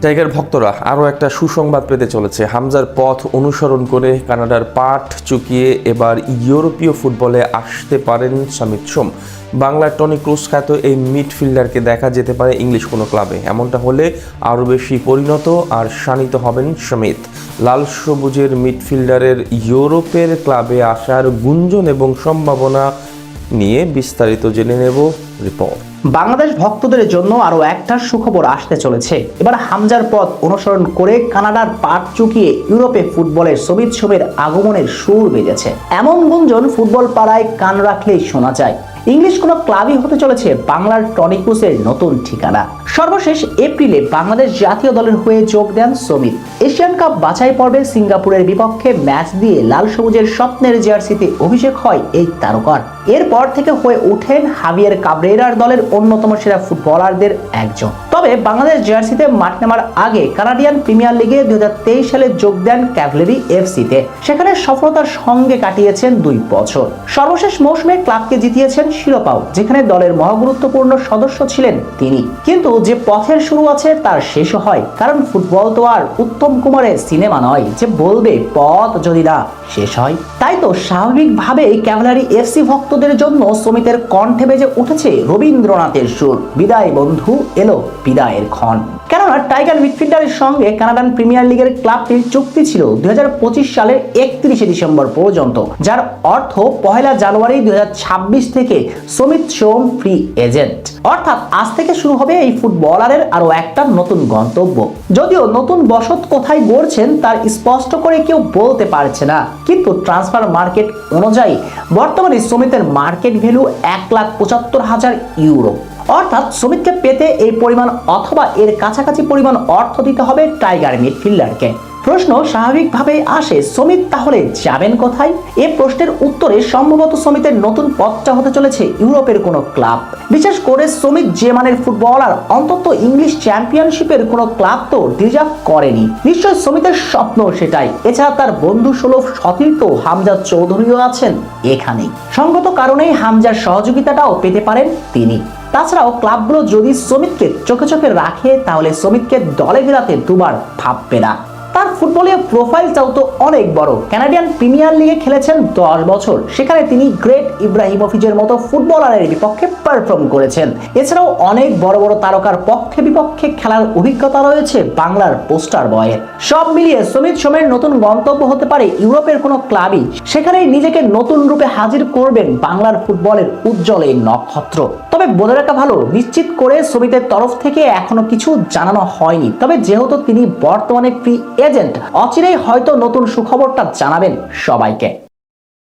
Tiger ভক্তরা আরও একটা সুসংবাদ পেতে চলেছে। হামজার পথ অনুসরণ করে কানাডার পাট চুকিয়ে এবার ইউরোপীয় ফুটবলে আসতে পারেন শামিত সোম। বাংলার টনি ক্রুজ খ্যাত এই মিডফিল্ডারকে দেখা যেতে পারে ইংলিশ কোনো ক্লাবে। এমনটা হলে আরও বেশি পরিণত আর শানিত হবেন শামিত। লাল সবুজের মিডফিল্ডারের ইউরোপের ক্লাবে আসার গুঞ্জন এবং সম্ভাবনা নিয়ে বিস্তারিত জেনে নেব রিপোর্ট। বাংলাদেশ ভক্তদের জন্য আরো একটা সুখবর আসতে চলেছে। এবার হামজার পথ অনুসরণ করে কানাডার পাট চুকিয়ে ইউরোপে ফুটবলের শামিত সোমের আগমনের সুর বেজেছে। এমন গুঞ্জন ফুটবল পাড়ায় কান রাখলেই শোনা যায়। ইংলিশ কোনো ক্লাবই হতে চলেছে বাংলার টনি ক্রুজের নতুন ঠিকানা। সর্বশেষ এপ্রিলে বাংলাদেশ জাতীয় দলের হয়ে যোগ দেন শামিত। এশিয়ান কাপ বাছাই পর্বে সিঙ্গাপুরের বিপক্ষে ম্যাচ দিয়ে লাল সবুজের স্বপ্নের জার্সিতে অভিষেক হয় এই তারকার। এরপর থেকে হয়ে ওঠেন হাভিয়ের কাবরেরার দলের অন্যতম সেরা ফুটবলারদের একজন। তবে বাংলাদেশ জার্সিতে মাঠ নামার আগে কানাডিয়ান প্রিমিয়ার লিগে 2023 সালে যোগ দেন ক্যাভলেরি এফসিতে। সেখানে সফলতার সঙ্গে কাটিয়েছেন 2 বছর। সর্বশেষ মৌসুমে ক্লাবকে জিতিয়েছেন শিরোপাও, যেখানে দলের মহাগুরুত্বপূর্ণ সদস্য ছিলেন তিনি। কিন্তু যে পথের শুরু আছে তার শেষও হয়, কারণ ফুটবল তো আর উত্তম কুমারের সিনেমা নয় যে বলবে পথ যদি না শেষ হয়। তাই তো স্বাভাবিকভাবেই ক্যাভলারি এফসি ভক্তদের জন্য শামিতের কণ্ঠে বেজে উঠেছে রবীন্দ্রনাথের সুর। বিদায় বন্ধু, এলো বিদায়ের ক্ষণ। কেননা টাইগার মিডফিল্ডারের সঙ্গে কানাডান প্রিমিয়ার লিগের ক্লাবটির চুক্তি ছিল 2025 সালের 31 ডিসেম্বর পর্যন্ত, যার অর্থ 1 জানুয়ারি 2026 থেকে শামিত সোম ফ্রি এজেন্ট। অর্থাৎ আজ থেকে শুরু হবে এই ফুটবলারের আরো একটা নতুন গন্তব্য। যদিও নতুন বসত কোথায় গড়ছেন তার স্পষ্ট করে কেউ বলতে পারছে না, কিন্তু ট্রান্সফার মার্কেট অনুযায়ী বর্তমানে শামিতের মার্কেট ভ্যালু 1,75,000 ইউরো। অর্থাৎ শামিতকে পেতে এই পরিমাণ অথবা এর কাছাকাছি পরিমাণ অর্থ দিতে হবে টাইগার মিডফিল্ডারকে। প্রশ্ন স্বাভাবিকভাবেই আসে, শামিত তাহলে যাবেন কোথায়? এই প্রশ্নের উত্তরে সম্ভবত শামিতের নতুন পথটা হতে চলেছে ইউরোপের কোনো ক্লাব। বিশেষ করে শামিত যে মানের ফুটবলার, অন্তত ইংলিশ চ্যাম্পিয়নশিপের কোনো ক্লাব তো ডিজার্ভ করেনি। নিশ্চয় শামিতের স্বপ্ন সেটাই। এছাড়া তার বন্ধু সুলভ সতীর্থ হামজা চৌধুরীও আছেন এখানেই। সঙ্গত কারণেই হামজার সহযোগিতাটাও পেতে পারেন তিনি। তাছাড়াও ক্লাবগুলো যদি শামিতকে চোখে চোখে রাখে তাহলে শামিতকে দলে ফেরাতে দুবার ভাববে না। তার ফুটবলীয় প্রোফাইলটাও তো অনেক বড়। কানাডিয়ান প্রিমিয়ার লিগে খেলেছেন 10 বছর। সেখানে তিনি গ্রেট ইব্রাহিমোভিচের মতো ফুটবলারের বিপক্ষে পারফর্ম করেছেন। এছাড়াও অনেক বড় বড় তারকার পক্ষে বিপক্ষে খেলার অভিজ্ঞতা রয়েছে বাংলার পোস্টার বয়ের। সব মিলিয়ে শামিত সোমের নতুন গন্তব্য হতে পারে ইউরোপের কোনো ক্লাবই। সেখানেই নিজেকে নতুন রূপে হাজির করবেন বাংলার ফুটবলের উজ্জ্বল এই নক্ষত্র। তবে বলে রাখা ভালো, নিশ্চিত করে শামিতের তরফ থেকে এখনো কিছু জানানো হয়নি। তবে যেহেতু তিনি বর্তমানে ফ্রি এজেন্ট, অচিরেই হয়তো নতুন সুখবরটা জানাবেন সবাইকে।